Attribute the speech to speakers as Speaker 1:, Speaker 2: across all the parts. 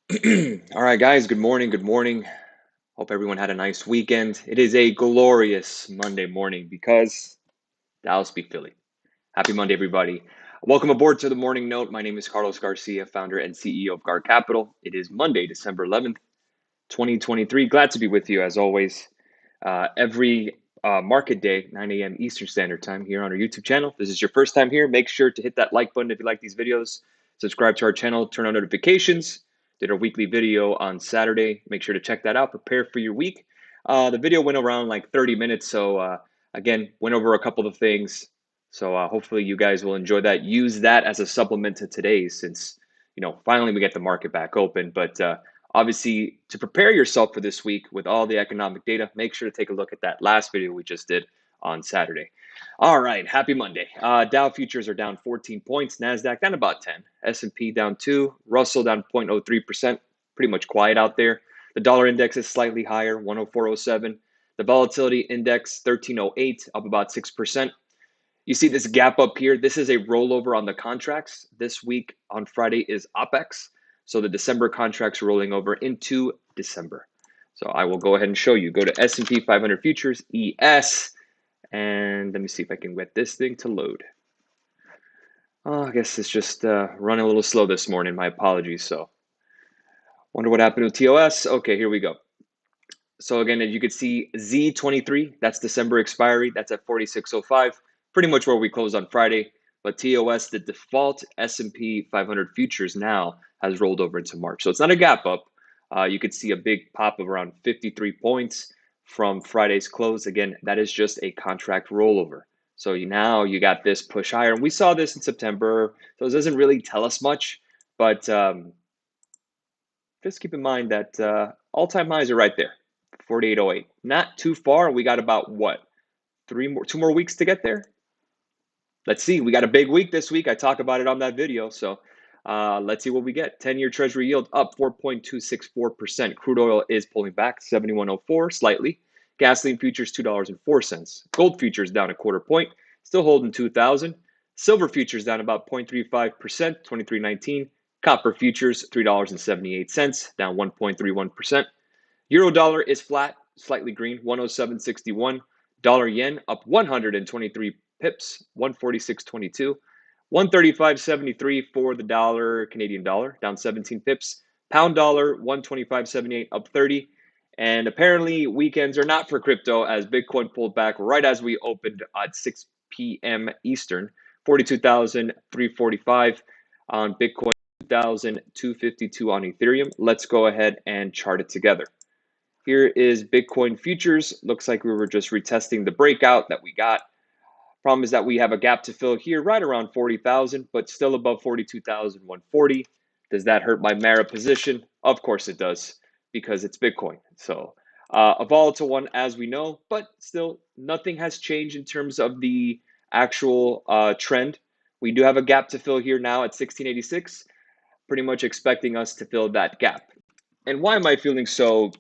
Speaker 1: All right, guys, good morning. Good morning. Hope everyone had a nice weekend. It is a glorious Monday morning because Dallas beat Philly. Happy Monday, everybody. Welcome aboard to the Morning Note. My name is Carlos Garcia, founder and CEO of Guard Capital. It is Monday, December 11th, 2023. Glad to be with you as always. Every market day, 9 a.m. Eastern Standard Time here on our YouTube channel. If this is your first time here, make sure to hit that like button if you like these videos. Subscribe to our channel, turn on notifications. Did our weekly video on Saturday. Make sure to check that out. Prepare for your week. The video went around like 30 minutes. So, again, went over a couple of things. So, hopefully, you guys will enjoy that. Use that as a supplement to today's since, finally we get the market back open. But, obviously, to prepare yourself for this week with all the economic data, make sure to take a look at that last video we just did on Saturday. All right, happy Monday. Dow futures are down 14 points, Nasdaq down about 10, S&P down 2, Russell down 0.03%, pretty much quiet out there. The dollar index is slightly higher, 104.07. The volatility index 1308, up about 6%. You see this gap up here. This is a rollover on the contracts. This week on Friday is OPEX. So the December contracts rolling over into December. So I will go ahead and show you. Go to S&P 500 futures, ES, and let me see if I can get this thing to load. Oh, I guess it's just running a little slow this morning. My apologies. So wonder what happened with TOS. Okay, here we go. So again, as you can see, Z23, that's December expiry. That's at 46.05, pretty much where we closed on Friday. But TOS, the default S&P 500 futures now has rolled over into March. So it's not a gap up. You could see a big pop of around 53 points from Friday's close. Again, that is just a contract rollover. So now you got this push higher. And we saw this in September. So it doesn't really tell us much. But just keep in mind that all-time highs are right there. 48.08. Not too far. We got about what? 2 more weeks to get there. Let's see. We got a big week this week. I talk about it on that video. So let's see what we get. 10-year Treasury yield up 4.264%. Crude oil is pulling back 71.04 slightly. Gasoline futures $2.04. Gold futures down a quarter point, still holding 2,000. Silver futures down about 0.35%, 23.19. Copper futures $3.78, down 1.31%. Euro dollar is flat, slightly green, 107.61. Dollar yen up 123 pips, 146.22. 135.73 for the dollar, Canadian dollar, down 17 pips. Pound dollar, 125.78, up 30. And apparently, weekends are not for crypto as Bitcoin pulled back right as we opened at 6 p.m. Eastern, 42,345 on Bitcoin, 2,252 on Ethereum. Let's go ahead and chart it together. Here is Bitcoin futures. Looks like we were just retesting the breakout that we got. Problem is that we have a gap to fill here right around 40,000, but still above 42,140. Does that hurt my Mara position? Of course it does, because it's Bitcoin. So a volatile one, as we know, but still nothing has changed in terms of the actual trend. We do have a gap to fill here now at 1686, pretty much expecting us to fill that gap. And why am I feeling so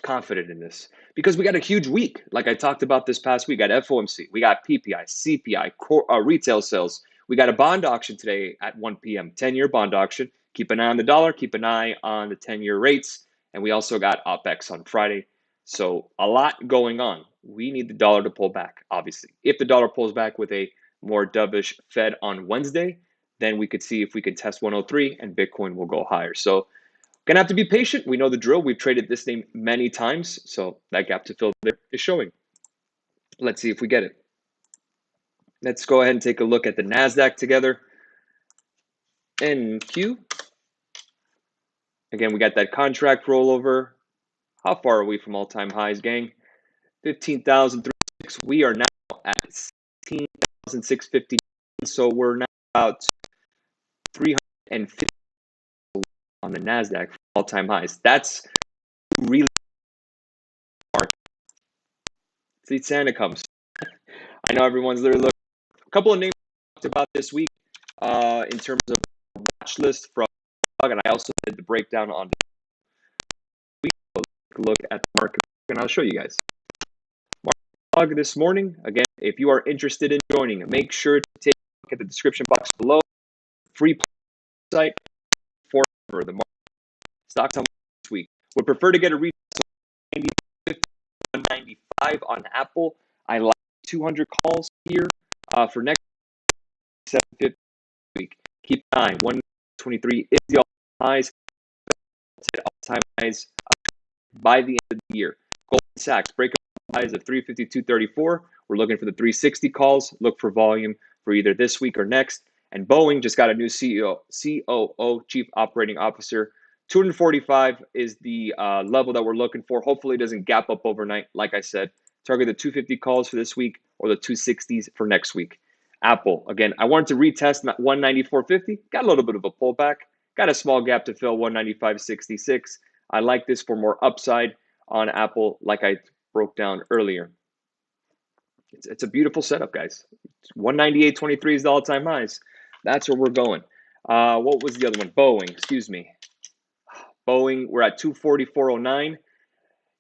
Speaker 1: confident in this? Because we got a huge week. Like I talked about this past week, we got FOMC, we got PPI, CPI, retail sales. We got a bond auction today at 1 p.m., 10-year bond auction. Keep an eye on the dollar, keep an eye on the 10-year rates. And we also got OPEX on Friday. So a lot going on. We need the dollar to pull back, obviously. If the dollar pulls back with a more dovish Fed on Wednesday, then we could see if we can test 103 and Bitcoin will go higher. So gonna have to be patient. We know the drill. We've traded this name many times, so that gap to fill there is showing. Let's see if we get it. Let's go ahead and take a look at the NASDAQ together. NQ. Again, we got that contract rollover. How far are we from all-time highs, gang? 15,306. We are now at 16,650. So we're now about 350 on the NASDAQ for all-time highs. That's really hard. See, Santa comes. I know everyone's literally looking. A couple of names we talked about this week in terms of watch list from Dog, and I also did the breakdown on the week. Look at the market, and I'll show you guys. Market this morning. Again, if you are interested in joining, make sure to take a look at the description box below. Free site for the market. Stocks on this week. Would prefer to get a retest 195 on Apple. I like 200 calls here for next 750 week. Keep an eye. 123 is the all-time highs. All-time highs by the end of the year. Goldman Sachs break highs of 352.34. We're looking for the 360 calls. Look for volume for either this week or next. And Boeing just got a new COO, Chief Operating Officer. 245 is the level that we're looking for. Hopefully it doesn't gap up overnight. Like I said, target the 250 calls for this week or the 260s for next week. Apple, again, I wanted to retest 194.50. Got a little bit of a pullback. Got a small gap to fill, 195.66. I like this for more upside on Apple, like I broke down earlier. It's a beautiful setup, guys. 198.23 is the all-time highs. That's where we're going. What was the other one? Boeing, excuse me. Boeing, we're at 244.09.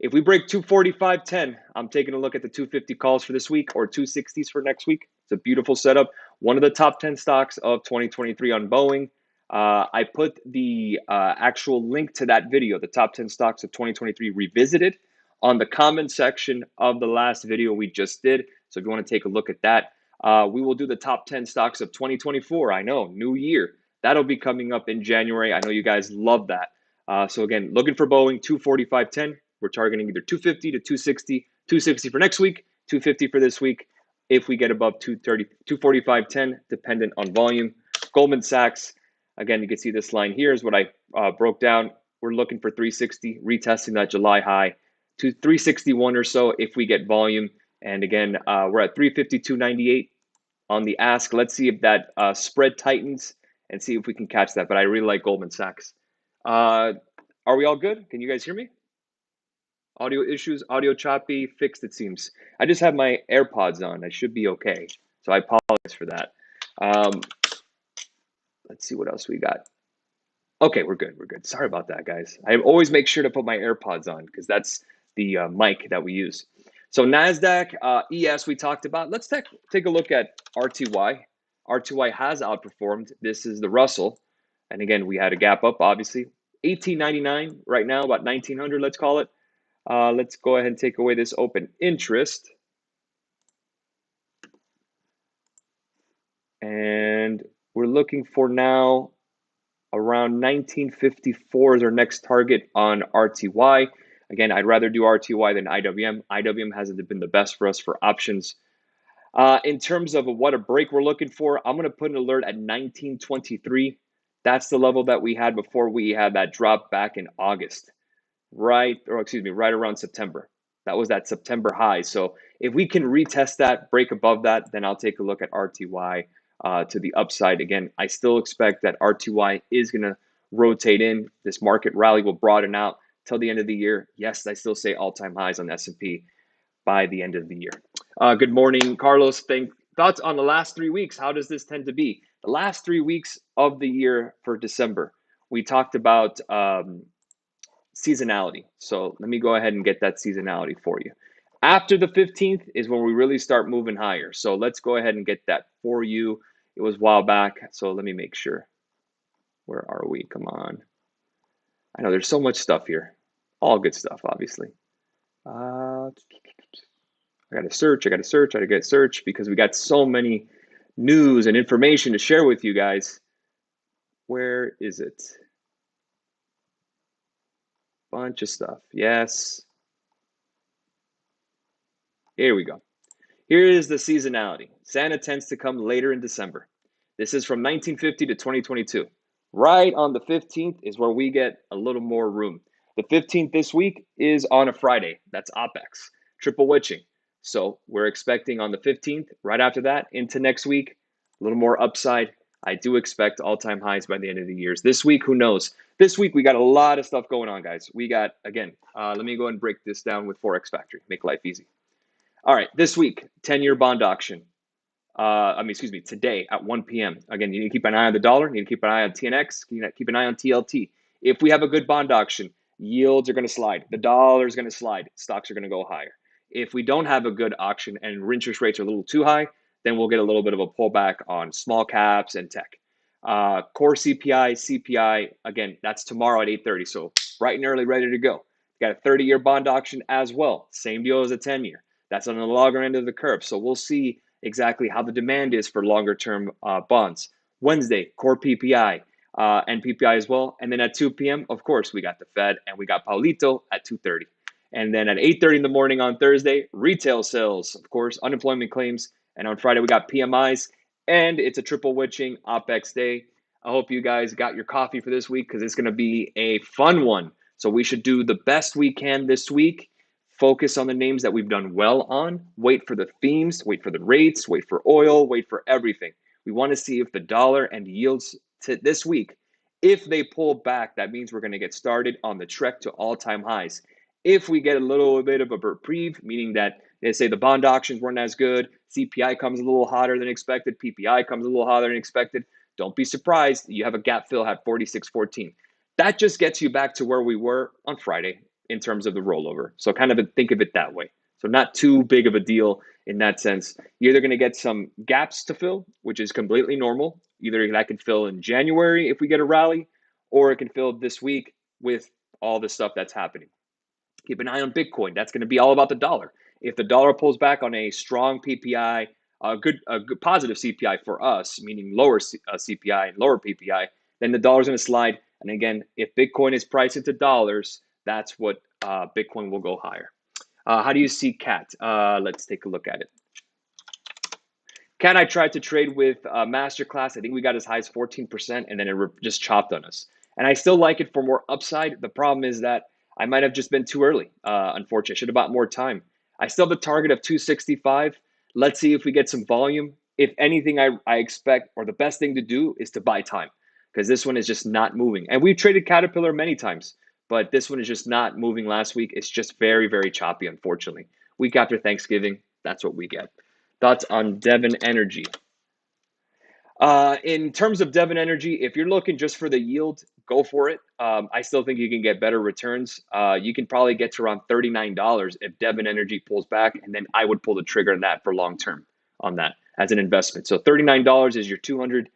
Speaker 1: If we break 245.10, I'm taking a look at the 250 calls for this week or 260s for next week. It's a beautiful setup. One of the top 10 stocks of 2023 on Boeing. I put the actual link to that video, the top 10 stocks of 2023 revisited, on the comment section of the last video we just did. So if you want to take a look at that, we will do the top 10 stocks of 2024. I know, new year. That'll be coming up in January. I know you guys love that. So again, looking for Boeing, 245.10. We're targeting either 250 to 260, 260 for next week, 250 for this week. If we get above 230, 245.10, dependent on volume. Goldman Sachs, again, you can see this line here is what I broke down. We're looking for 360, retesting that July high to 361 or so if we get volume. And again, we're at 352.98 on the ask. Let's see if that spread tightens and see if we can catch that. But I really like Goldman Sachs. Are we all good? Can you guys hear me? Audio issues, audio choppy, fixed it seems. I just have my AirPods on. I should be okay. So I apologize for that. Let's see what else we got. Okay, we're good. We're good. Sorry about that, guys. I always make sure to put my AirPods on because that's the mic that we use. So NASDAQ, ES we talked about. Let's take a look at RTY. RTY has outperformed. This is the Russell. And again, we had a gap up, obviously. 1899 right now, about 1900, let's call it. Let's go ahead and take away this open interest. And we're looking for now around 1954 is our next target on RTY. Again, I'd rather do RTY than IWM. IWM hasn't been the best for us for options. In terms of what a break we're looking for, I'm going to put an alert at 1923. That's the level that we had before we had that drop back in August. Right around September. That was that September high. So if we can retest that, break above that, then I'll take a look at RTY to the upside. Again, I still expect that RTY is going to rotate in. This market rally will broaden out till the end of the year. Yes, I still say all-time highs on S&P by the end of the year. Good morning, Carlos. Thoughts on the last 3 weeks? How does this tend to be? The last 3 weeks of the year for December, we talked about seasonality. So let me go ahead and get that seasonality for you. After the 15th is when we really start moving higher. So let's go ahead and get that for you. It was a while back. So let me make sure. Where are we? Come on. I know there's so much stuff here. All good stuff, obviously. I got to search because we got so many news and information to share with you guys. Where is it? Bunch of stuff. Yes. Here we go. Here is the seasonality. Santa tends to come later in December. This is from 1950 to 2022. Right on the 15th is where we get a little more room. The 15th this week is on a Friday. That's OPEX, triple witching. So we're expecting on the 15th, right after that, into next week, a little more upside. I do expect all-time highs by the end of the year. This week, who knows? This week, we got a lot of stuff going on, guys. We got, again, let me go and break this down with Forex Factory, make life easy. All right, this week, 10-year bond auction. Today at 1 p.m. Again, you need to keep an eye on the dollar. You need to keep an eye on TNX. You need to keep an eye on TLT. If we have a good bond auction, yields are going to slide. The dollar is going to slide. Stocks are going to go higher. If we don't have a good auction and interest rates are a little too high, then we'll get a little bit of a pullback on small caps and tech. Core CPI, CPI, again, that's tomorrow at 8:30. So bright and early, ready to go. Got a 30-year bond auction as well. Same deal as a 10-year. That's on the longer end of the curve. So we'll see exactly how the demand is for longer term bonds. Wednesday, core PPI and PPI as well. And then at 2 p.m., of course, we got the Fed and we got Paulito at 2:30. And then at 8:30 in the morning on Thursday, retail sales, of course, unemployment claims. And on Friday, we got PMIs. And it's a triple witching OPEX day. I hope you guys got your coffee for this week because it's going to be a fun one. So we should do the best we can this week. Focus on the names that we've done well on. Wait for the themes, wait for the rates, wait for oil, wait for everything. We want to see if the dollar and yields to this week, if they pull back, that means we're going to get started on the trek to all-time highs. If we get a little bit of a reprieve, meaning that they say the bond auctions weren't as good, CPI comes a little hotter than expected, PPI comes a little hotter than expected, don't be surprised. You have a gap fill at 46.14. That just gets you back to where we were on Friday in terms of the rollover. So kind of think of it that way. So not too big of a deal in that sense. You're either going to get some gaps to fill, which is completely normal. Either that can fill in January if we get a rally, or it can fill this week with all the stuff that's happening. Keep an eye on Bitcoin. That's going to be all about the dollar. If the dollar pulls back on a strong PPI, a good positive CPI for us, meaning lower CPI and lower PPI, then the dollar's going to slide. And again, if Bitcoin is priced into dollars, that's what Bitcoin will go higher. How do you see CAT? Let's take a look at it. CAT, I tried to trade with Masterclass. I think we got as high as 14%, and then it just chopped on us. And I still like it for more upside. The problem is that I might have just been too early. Unfortunately, I should have bought more time. I still have the target of 265. Let's see if we get some volume. If anything, I expect, or the best thing to do is to buy time because this one is just not moving. And we've traded Caterpillar many times, but this one is just not moving last week. It's just very, very choppy, unfortunately. Week after Thanksgiving, that's what we get. Thoughts on Devon Energy? In terms of Devon Energy, if you're looking just for the yield, go for it. I still think you can get better returns. You can probably get to around $39 if Devon Energy pulls back, and then I would pull the trigger on that for long term on that as an investment. So $39 is your 200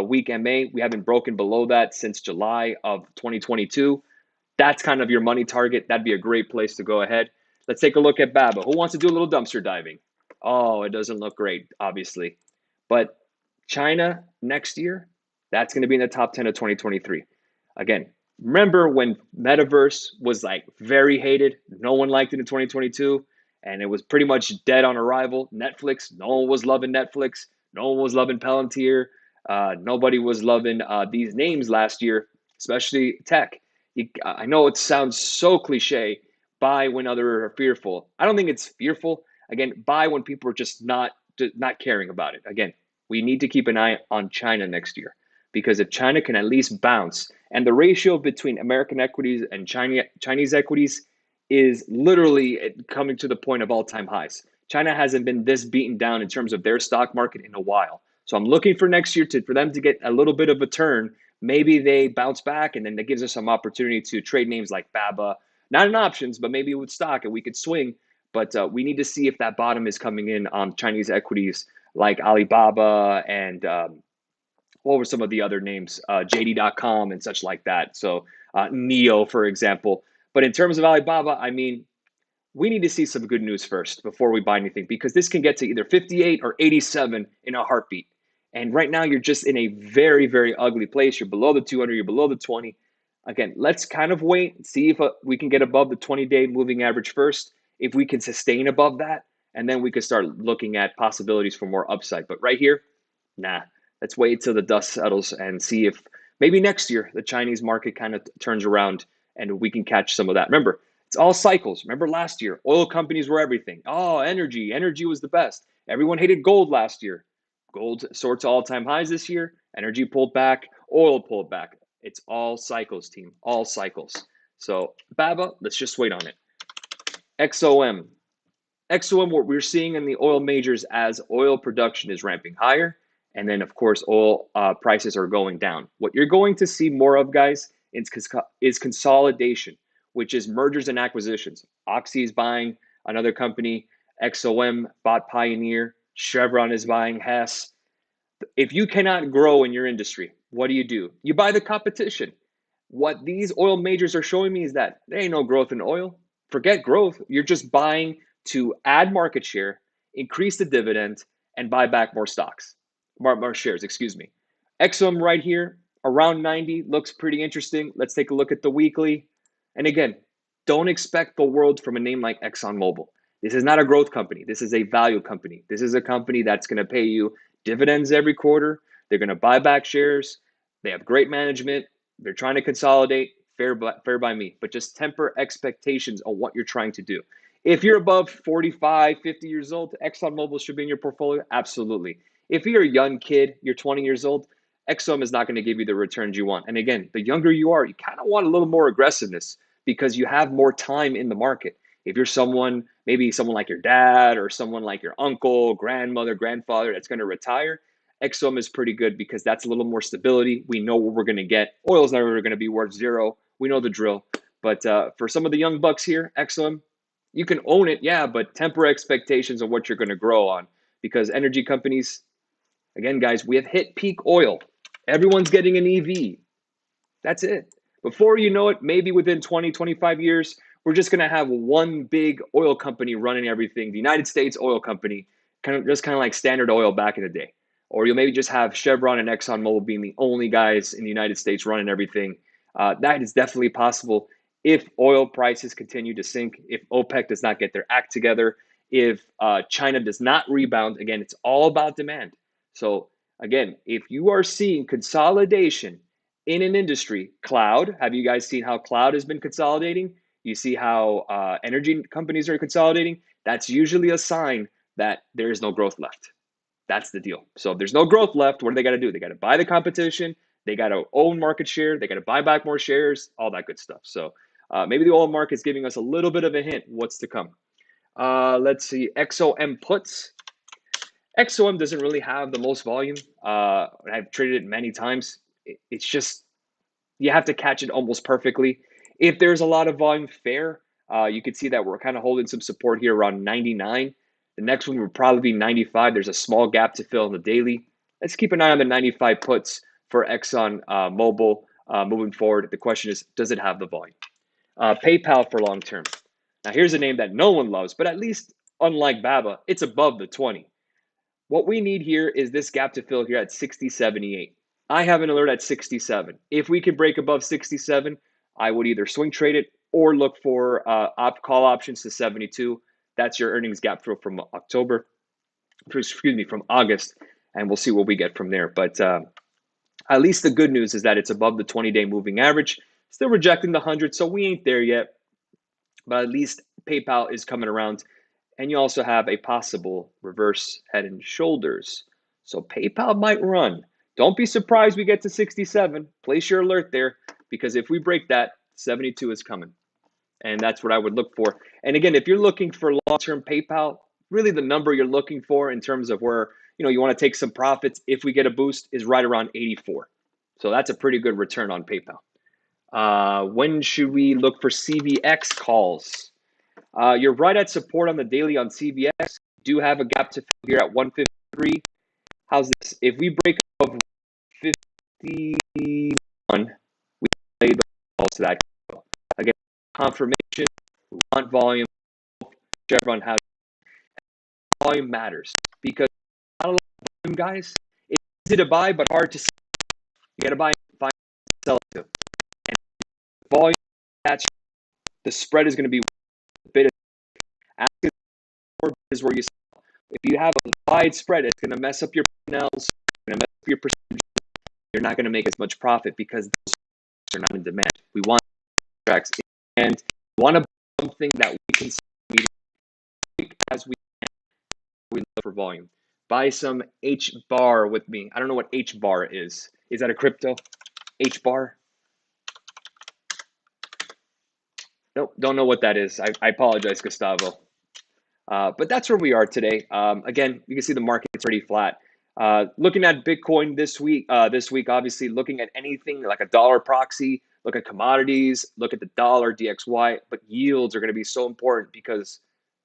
Speaker 1: week MA. We haven't broken below that since July of 2022. That's kind of your money target. That'd be a great place to go ahead. Let's take a look at BABA. Who wants to do a little dumpster diving? Oh, it doesn't look great, obviously. But China next year, that's going to be in the top 10 of 2023. Again, remember when Metaverse was like very hated? No one liked it in 2022, and it was pretty much dead on arrival. Netflix, no one was loving Netflix. No one was loving Palantir. Nobody was loving these names last year, especially tech. I know it sounds so cliche, buy when others are fearful. I don't think it's fearful. Again, buy when people are just not caring about it. Again, we need to keep an eye on China next year because if China can at least bounce, and the ratio between American equities and Chinese equities is literally coming to the point of all-time highs. China hasn't been this beaten down in terms of their stock market in a while. So I'm looking for next year for them to get a little bit of a turn. Maybe they bounce back, and then that gives us some opportunity to trade names like BABA, not in options, but maybe with stock, and we could swing. But we need to see if that bottom is coming in on Chinese equities like Alibaba and what were some of the other names, JD.com and such like that. So Neo, for example. But in terms of Alibaba, I mean, we need to see some good news first before we buy anything because this can get to either 58 or 87 in a heartbeat. And right now, you're just in a very, very ugly place. You're below the 200, you're below the 20. Again, let's kind of wait and see if we can get above the 20-day moving average first. If we can sustain above that, and then we could start looking at possibilities for more upside. But right here, nah. Let's wait till the dust settles and see if maybe next year the Chinese market kind of turns around and we can catch some of that. Remember, it's all cycles. Remember last year, oil companies were everything. Oh, energy was the best. Everyone hated gold last year. Gold sorts all-time highs this year. Energy pulled back. Oil pulled back. It's all cycles, team. All cycles. So BABA, let's just wait on it. XOM. XOM, what we're seeing in the oil majors as oil production is ramping higher. And then, of course, oil prices are going down. What you're going to see more of, guys, is consolidation, which is mergers and acquisitions. Oxy is buying another company. XOM bought Pioneer. Chevron is buying Hess. If you cannot grow in your industry, What do? You buy the competition. What these oil majors are showing me is that there ain't no growth in oil. Forget growth. You're just buying to add market share, increase the dividend, and buy back more stocks, more shares, excuse me. XOM right here, around 90, looks pretty interesting. Let's take a look at the weekly. And again, don't expect the world from a name like ExxonMobil. This is not a growth company. This is a value company. This is a company that's going to pay you dividends every quarter. They're going to buy back shares. They have great management. They're trying to consolidate. Fair by me. But just temper expectations on what you're trying to do. If you're above 45, 50 years old, ExxonMobil should be in your portfolio. Absolutely. If you're a young kid, you're 20 years old, Exxon is not going to give you the returns you want. And again, the younger you are, you kind of want a little more aggressiveness because you have more time in the market. If you're someone, maybe someone like your dad or someone like your uncle, grandmother, grandfather that's going to retire, Exxon is pretty good because that's a little more stability. We know what we're going to get. Oil is never going to be worth zero. We know the drill. But for some of the young bucks here, Exxon, you can own it, yeah, but temper expectations of what you're going to grow on because energy companies, again, guys, we have hit peak oil. Everyone's getting an EV. That's it. Before you know it, maybe within 20, 25 years, we're just going to have one big oil company running everything. The United States Oil Company, kind of like Standard Oil back in the day. Or you'll maybe just have Chevron and ExxonMobil being the only guys in the United States running everything. That is definitely possible if oil prices continue to sink, if OPEC does not get their act together, if China does not rebound. Again, it's all about demand. So again, if you are seeing consolidation in an industry, cloud, have you guys seen how cloud has been consolidating? You see how energy companies are consolidating? That's usually a sign that there is no growth left. That's the deal. So if there's no growth left, what do? They got to buy the competition. They got to own market share. They got to buy back more shares, all that good stuff. So maybe the oil market is giving us a little bit of a hint what's to come. Let's see, XOM puts. XOM doesn't really have the most volume. I've traded it many times. It's just, you have to catch it almost perfectly. If there's a lot of volume, fair. You can see that we're kind of holding some support here around 99. The next one would probably be 95. There's a small gap to fill in the daily. Let's keep an eye on the 95 puts for Exxon Mobil moving forward. The question is, does it have the volume? PayPal for long term. Now, here's a name that no one loves, but at least unlike BABA, it's above the 20. What we need here is this gap to fill here at 60.78. I have an alert at 67. If we can break above 67, I would either swing trade it or look for call options to 72. That's your earnings gap fill from from August, and we'll see what we get from there. But at least the good news is that it's above the 20-day moving average. Still rejecting the 100, so we ain't there yet. But at least PayPal is coming around. And you also have a possible reverse head and shoulders. So PayPal might run. Don't be surprised we get to 67. Place your alert there because if we break that, 72 is coming. And that's what I would look for. And again, if you're looking for long-term PayPal, really the number you're looking for in terms of where you want to take some profits if we get a boost is right around 84. So that's a pretty good return on PayPal. When should we look for CVX calls? You're right at support on the daily on CVX. You do have a gap to fill here at 153. How's this? If we break above 51, we play the calls to that. Again, confirmation, we want volume. Chevron has volume matters because not a lot of volume, guys. It's easy to buy, but hard to sell. You got to buy, find, sell it to. And volume, that's the spread is going to be a bit. Ask is where you sell. If you have a wide spread, it's going to mess up your P&Ls, it's going to mess up your percentage. You're not going to make as much profit because those are not in demand. We want contracts and we want to buy something that we can sell as we look for volume. Buy some H bar with me. I don't know what H bar is. Is that a crypto? H bar? Nope, don't know what that is. I apologize, Gustavo. But that's where we are today. Again, you can see the market's pretty flat. Looking at Bitcoin this week, obviously looking at anything like a dollar proxy, look at commodities, look at the dollar DXY, but yields are going to be so important because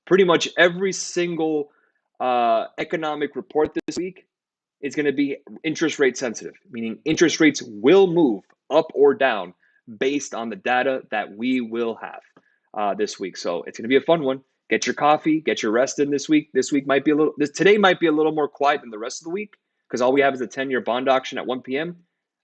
Speaker 1: pretty much every single economic report this week is going to be interest rate sensitive, meaning interest rates will move up or down based on the data that we will have this week. So it's going to be a fun one. Get your coffee, get your rest in this week. Today might be a little more quiet than the rest of the week because all we have is a 10-year bond auction at 1 p.m.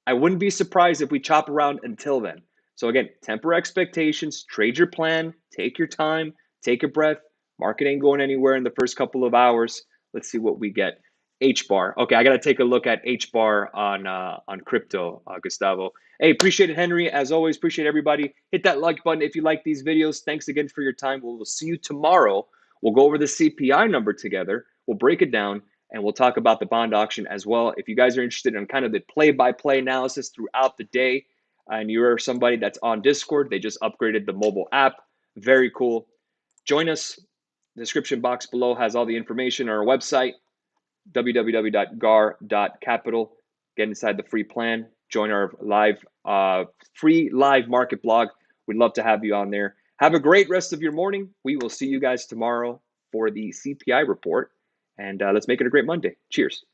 Speaker 1: I wouldn't be surprised if we chop around until then. So again, temper expectations, trade your plan, take your time, take a breath. Market ain't going anywhere in the first couple of hours. Let's see what we get. H bar. Okay, I got to take a look at H bar on crypto, Gustavo. Hey, appreciate it, Henry. As always, appreciate everybody. Hit that like button if you like these videos. Thanks again for your time. We'll see you tomorrow. We'll go over the CPI number together. We'll break it down and we'll talk about the bond auction as well. If you guys are interested in kind of the play-by-play analysis throughout the day, and you're somebody that's on Discord, they just upgraded the mobile app. Very cool. Join us. The description box below has all the information on our website, www.gar.capital. Get inside the free plan. Join our free live market blog. We'd love to have you on there. Have a great rest of your morning. We will see you guys tomorrow for the CPI report. And let's make it a great Monday. Cheers.